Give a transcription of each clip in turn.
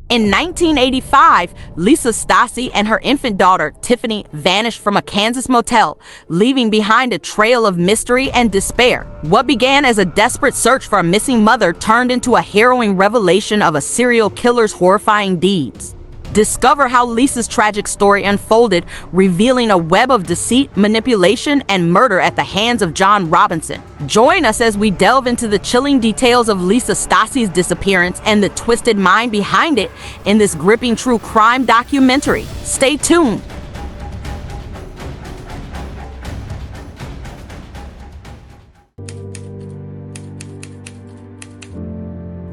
In 1985, Lisa Stasi and her infant daughter, Tiffany, vanished from a Kansas motel, leaving behind a trail of mystery and despair. What began as a desperate search for a missing mother turned into a harrowing revelation of a serial killer's horrifying deeds. Discover how Lisa's tragic story unfolded, revealing a web of deceit, manipulation, and murder at the hands of John Robinson. Join us as we delve into the chilling details of Lisa Stasi's disappearance and the twisted mind behind it in this gripping true crime documentary. Stay tuned.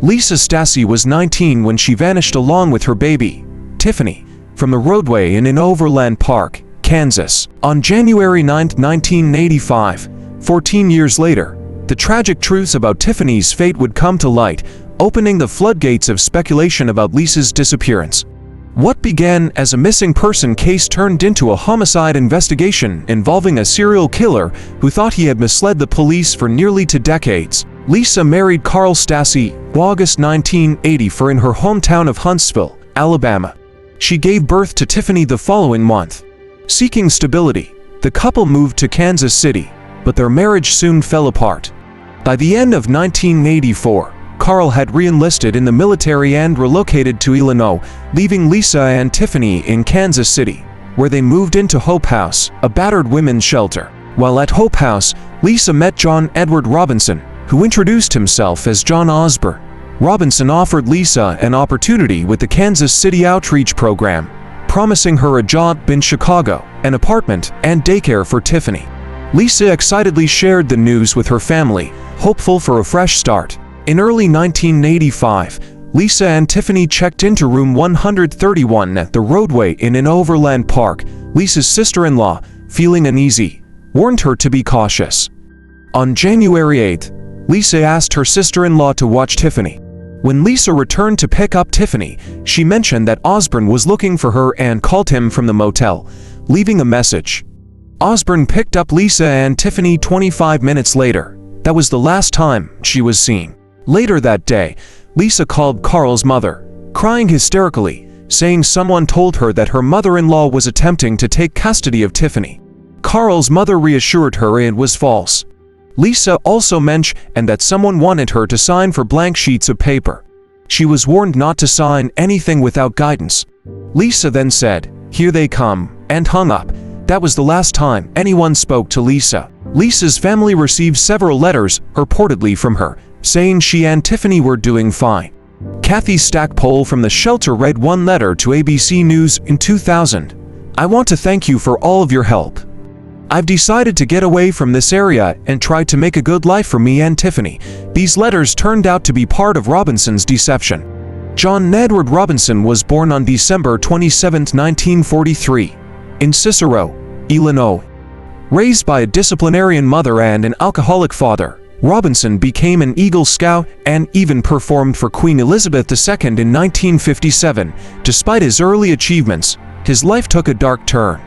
Lisa Stasi was 19 when she vanished along with her baby, Tiffany, from the roadway in Overland Park, Kansas. On January 9, 1985, 14 years later, the tragic truths about Tiffany's fate would come to light, opening the floodgates of speculation about Lisa's disappearance. What began as a missing person case turned into a homicide investigation involving a serial killer who thought he had misled the police for nearly 2 decades. Lisa married Carl Stasi, August 1984 in her hometown of Huntsville, Alabama. She gave birth to Tiffany the following month. Seeking stability, the couple moved to Kansas City, but their marriage soon fell apart. By the end of 1984, Carl had re-enlisted in the military and relocated to Illinois, leaving Lisa and Tiffany in Kansas City, where they moved into Hope House, a battered women's shelter. While at Hope House, Lisa met John Edward Robinson, who introduced himself as John Osborne. Robinson offered Lisa an opportunity with the Kansas City Outreach Program, promising her a job in Chicago, an apartment, and daycare for Tiffany. Lisa excitedly shared the news with her family, hopeful for a fresh start. In early 1985, Lisa and Tiffany checked into room 131 at the roadway in Overland Park. Lisa's sister-in-law, feeling uneasy, warned her to be cautious. On January 8, Lisa asked her sister-in-law to watch Tiffany. When Lisa returned to pick up Tiffany, she mentioned that Osborne was looking for her and called him from the motel, leaving a message. Osborne picked up Lisa and Tiffany 25 minutes later. That was the last time she was seen. Later that day, Lisa called Carl's mother, crying hysterically, saying someone told her that her mother-in-law was attempting to take custody of Tiffany. Carl's mother reassured her it was false. Lisa also mentioned that someone wanted her to sign for blank sheets of paper. She was warned not to sign anything without guidance. Lisa then said, "Here they come," and hung up. That was the last time anyone spoke to Lisa. Lisa's family received several letters, reportedly from her, saying she and Tiffany were doing fine. Kathy Stackpole from the shelter read one letter to ABC News in 2000. "I want to thank you for all of your help. I've decided to get away from this area and try to make a good life for me and Tiffany." These letters turned out to be part of Robinson's deception. John Edward Robinson was born on December 27, 1943, in Cicero, Illinois. Raised by a disciplinarian mother and an alcoholic father, Robinson became an Eagle Scout and even performed for Queen Elizabeth II in 1957. Despite his early achievements, his life took a dark turn.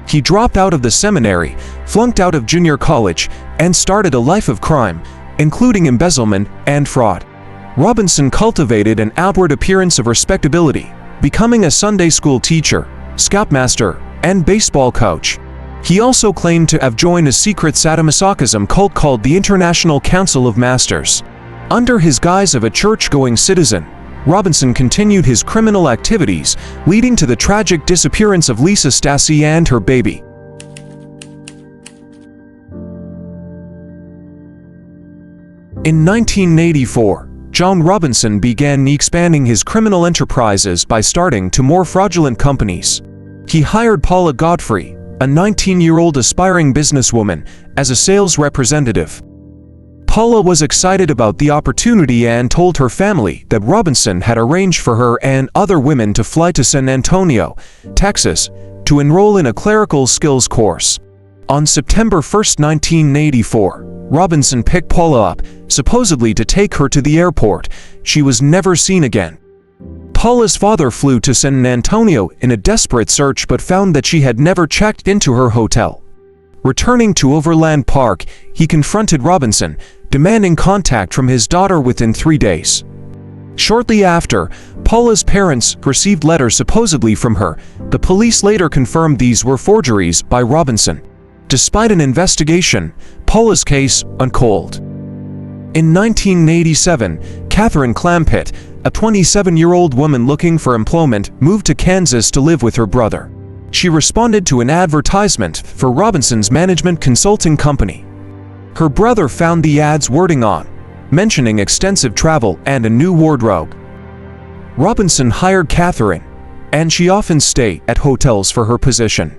He dropped out of the seminary, flunked out of junior college, and started a life of crime, including embezzlement and fraud. Robinson cultivated an outward appearance of respectability, becoming a Sunday school teacher, scoutmaster, and baseball coach. He also claimed to have joined a secret sadomasochism cult called the International Council of Masters. Under his guise of a church-going citizen, Robinson continued his criminal activities, leading to the tragic disappearance of Lisa Stasi and her baby. In 1984, John Robinson began expanding his criminal enterprises by starting two more fraudulent companies. He hired Paula Godfrey, a 19-year-old aspiring businesswoman, as a sales representative. Paula was excited about the opportunity and told her family that Robinson had arranged for her and other women to fly to San Antonio, Texas, to enroll in a clerical skills course. On September 1, 1984, Robinson picked Paula up, supposedly to take her to the airport. She was never seen again. Paula's father flew to San Antonio in a desperate search but found that she had never checked into her hotel. Returning to Overland Park, he confronted Robinson, demanding contact from his daughter within 3 days. Shortly after, Paula's parents received letters supposedly from her. The police later confirmed these were forgeries by Robinson. Despite an investigation, Paula's case uncoiled. In 1987, Catherine Clampitt, a 27-year-old woman looking for employment, moved to Kansas to live with her brother. She responded to an advertisement for Robinson's management consulting company. Her brother found the ad's wording on, mentioning extensive travel and a new wardrobe. Robinson hired Catherine, and she often stayed at hotels for her position.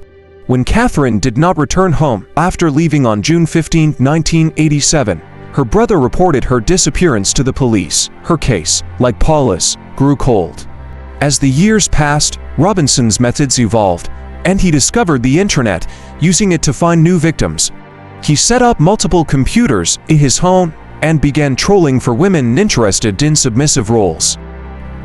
When Catherine did not return home after leaving on June 15, 1987, her brother reported her disappearance to the police. Her case, like Paula's, grew cold. As the years passed, Robinson's methods evolved, and he discovered the internet, using it to find new victims. He set up multiple computers in his home and began trolling for women interested in submissive roles.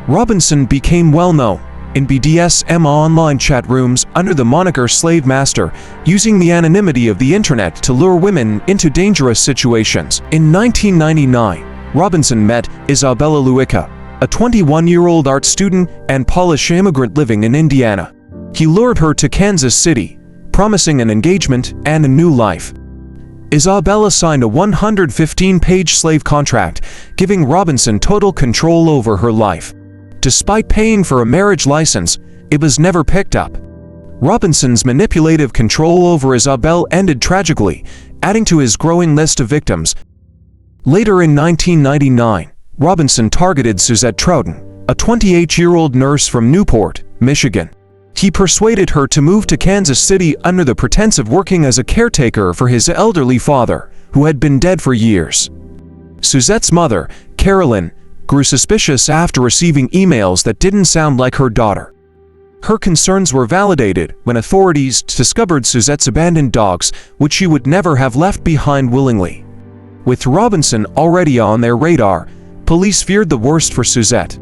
Robinson became well known in BDSM online chat rooms under the moniker Slave Master, using the anonymity of the internet to lure women into dangerous situations. In 1999, Robinson met Isabella Luica, a 21-year-old art student and Polish immigrant living in Indiana. He lured her to Kansas City, promising an engagement and a new life. Isabella signed a 115-page slave contract, giving Robinson total control over her life. Despite paying for a marriage license, it was never picked up. Robinson's manipulative control over Isabel ended tragically, adding to his growing list of victims. Later in 1999, Robinson targeted Suzette Troughton, a 28-year-old nurse from Newport, Michigan. He persuaded her to move to Kansas City under the pretense of working as a caretaker for his elderly father, who had been dead for years. Suzette's mother, Carolyn, grew suspicious after receiving emails that didn't sound like her daughter. Her concerns were validated when authorities discovered Suzette's abandoned dogs, which she would never have left behind willingly. With Robinson already on their radar, police feared the worst for Suzette.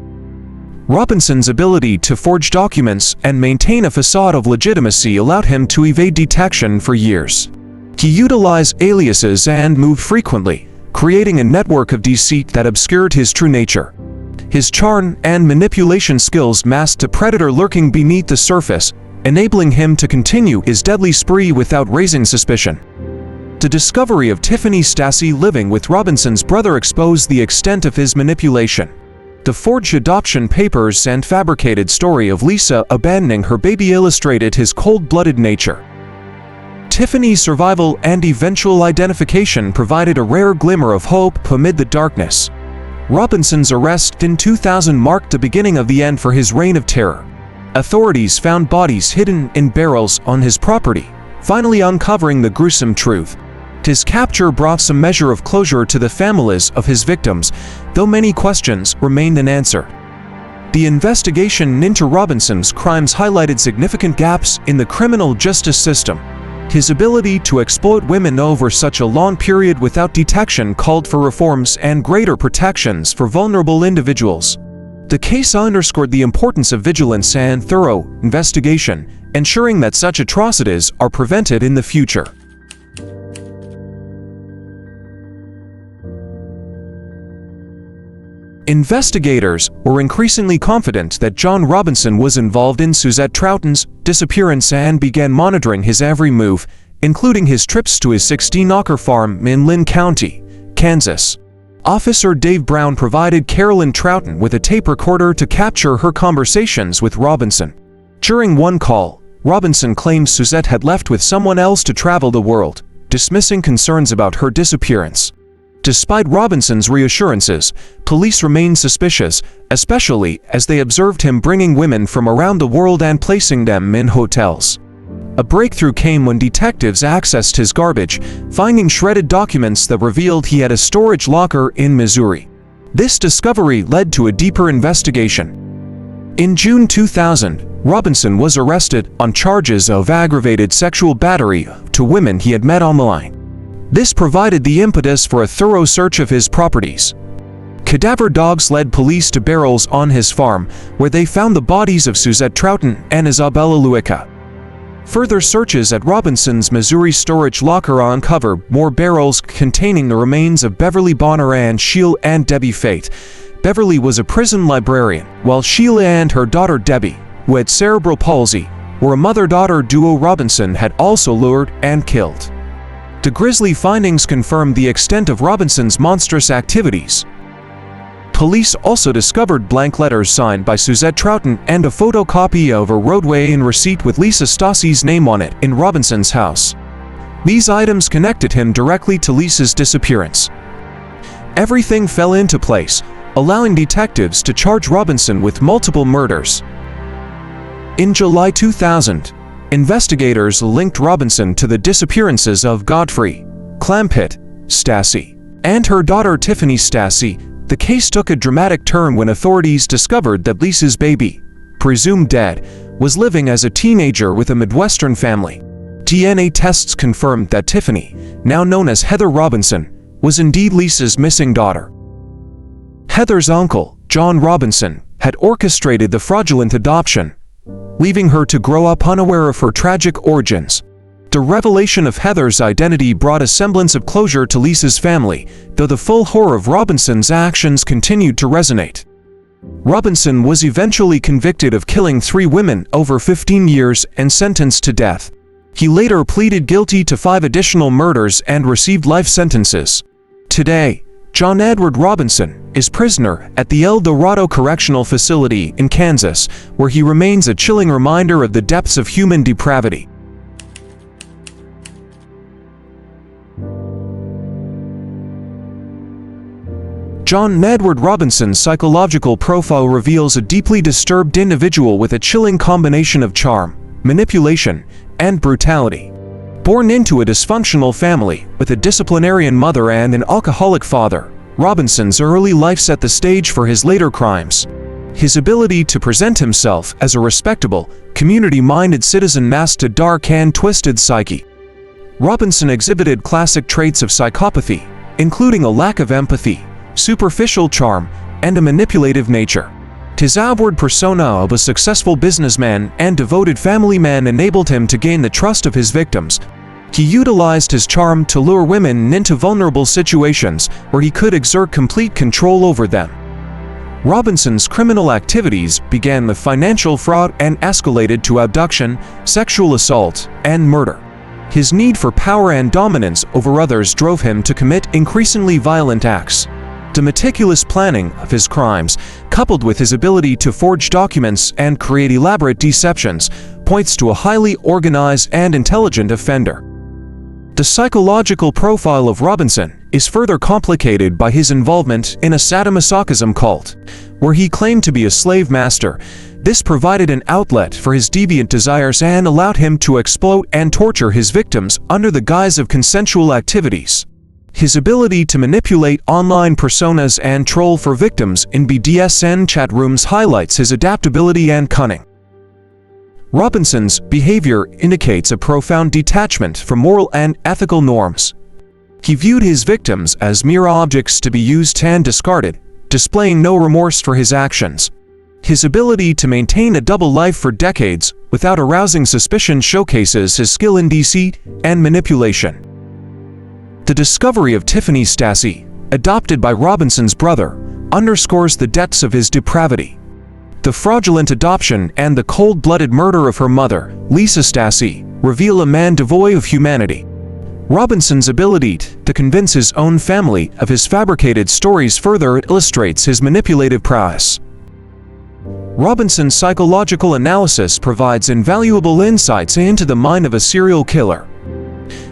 Robinson's ability to forge documents and maintain a facade of legitimacy allowed him to evade detection for years. He utilized aliases and moved frequently, creating a network of deceit that obscured his true nature. His charm and manipulation skills masked a predator lurking beneath the surface, enabling him to continue his deadly spree without raising suspicion. The discovery of Tiffany Stasi living with Robinson's brother exposed the extent of his manipulation. The forged adoption papers and fabricated story of Lisa abandoning her baby illustrated his cold-blooded nature. Tiffany's survival and eventual identification provided a rare glimmer of hope amid the darkness. Robinson's arrest in 2000 marked the beginning of the end for his reign of terror. Authorities found bodies hidden in barrels on his property, finally uncovering the gruesome truth. His capture brought some measure of closure to the families of his victims, though many questions remained unanswered. The investigation into Robinson's crimes highlighted significant gaps in the criminal justice system. His ability to exploit women over such a long period without detection called for reforms and greater protections for vulnerable individuals. The case underscored the importance of vigilance and thorough investigation, ensuring that such atrocities are prevented in the future. Investigators were increasingly confident that John Robinson was involved in Suzette Troughton's disappearance and began monitoring his every move, including his trips to his 16-acre farm in Lynn County, Kansas. Officer Dave Brown provided Carolyn Troughton with a tape recorder to capture her conversations with Robinson. During one call, Robinson claimed Suzette had left with someone else to travel the world, dismissing concerns about her disappearance. Despite Robinson's reassurances, police remained suspicious, especially as they observed him bringing women from around the world and placing them in hotels. A breakthrough came when detectives accessed his garbage, finding shredded documents that revealed he had a storage locker in Missouri. This discovery led to a deeper investigation. In June 2000, Robinson was arrested on charges of aggravated sexual battery to women he had met online. This provided the impetus for a thorough search of his properties. Cadaver dogs led police to barrels on his farm, where they found the bodies of Suzette Troughton and Isabella Luica. Further searches at Robinson's Missouri storage locker uncovered more barrels containing the remains of Beverly Bonner and Sheila and Debbie Fate, Beverly was a prison librarian, while Sheila and her daughter Debbie, who had cerebral palsy, were a mother-daughter duo Robinson had also lured and killed. The grisly findings confirmed the extent of Robinson's monstrous activities. Police also discovered blank letters signed by Suzette Troughton and a photocopy of a roadway in receipt with Lisa Stasi's name on it in Robinson's house. These items connected him directly to Lisa's disappearance. Everything fell into place, allowing detectives to charge Robinson with multiple murders. In July 2000, investigators linked Robinson to the disappearances of Godfrey Clampett Stasi and her daughter Tiffany Stasi. The case took a dramatic turn when authorities discovered that Lisa's baby, presumed dead, was living as a teenager with a Midwestern family. DNA tests confirmed that Tiffany, now known as Heather Robinson, was indeed Lisa's missing daughter. Heather's uncle, John Robinson, had orchestrated the fraudulent adoption, leaving her to grow up unaware of her tragic origins. The revelation of Heather's identity brought a semblance of closure to Lisa's family, though the full horror of Robinson's actions continued to resonate. Robinson was eventually convicted of killing 3 women over 15 years and sentenced to death. He later pleaded guilty to 5 additional murders and received life sentences. Today, John Edward Robinson is prisoner at the El Dorado Correctional Facility in Kansas, where he remains a chilling reminder of the depths of human depravity. John Edward Robinson's psychological profile reveals a deeply disturbed individual with a chilling combination of charm, manipulation, and brutality. Born into a dysfunctional family with a disciplinarian mother and an alcoholic father, Robinson's early life set the stage for his later crimes. His ability to present himself as a respectable, community-minded citizen masked a dark and twisted psyche. Robinson exhibited classic traits of psychopathy, including a lack of empathy, superficial charm, and a manipulative nature. His outward persona of a successful businessman and devoted family man enabled him to gain the trust of his victims. He utilized his charm to lure women into vulnerable situations where he could exert complete control over them. Robinson's criminal activities began with financial fraud and escalated to abduction, sexual assault, and murder. His need for power and dominance over others drove him to commit increasingly violent acts. The meticulous planning of his crimes, coupled with his ability to forge documents and create elaborate deceptions, points to a highly organized and intelligent offender. The psychological profile of Robinson is further complicated by his involvement in a sadomasochism cult, where he claimed to be a slave master. This provided an outlet for his deviant desires and allowed him to exploit and torture his victims under the guise of consensual activities. His ability to manipulate online personas and troll for victims in BDSM chat rooms highlights his adaptability and cunning. Robinson's behavior indicates a profound detachment from moral and ethical norms. He viewed his victims as mere objects to be used and discarded, displaying no remorse for his actions. His ability to maintain a double life for decades without arousing suspicion showcases his skill in deceit and manipulation. The discovery of Tiffany Stasi, adopted by Robinson's brother, underscores the depths of his depravity. The fraudulent adoption and the cold-blooded murder of her mother, Lisa Stasi, reveal a man devoid of humanity. Robinson's ability to convince his own family of his fabricated stories further illustrates his manipulative prowess. Robinson's psychological analysis provides invaluable insights into the mind of a serial killer.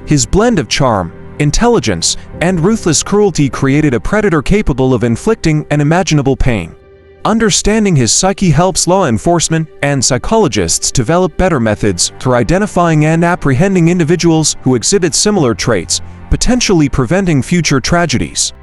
His blend of charm, intelligence, and ruthless cruelty created a predator capable of inflicting unimaginable pain. Understanding his psyche helps law enforcement and psychologists develop better methods for identifying and apprehending individuals who exhibit similar traits, potentially preventing future tragedies.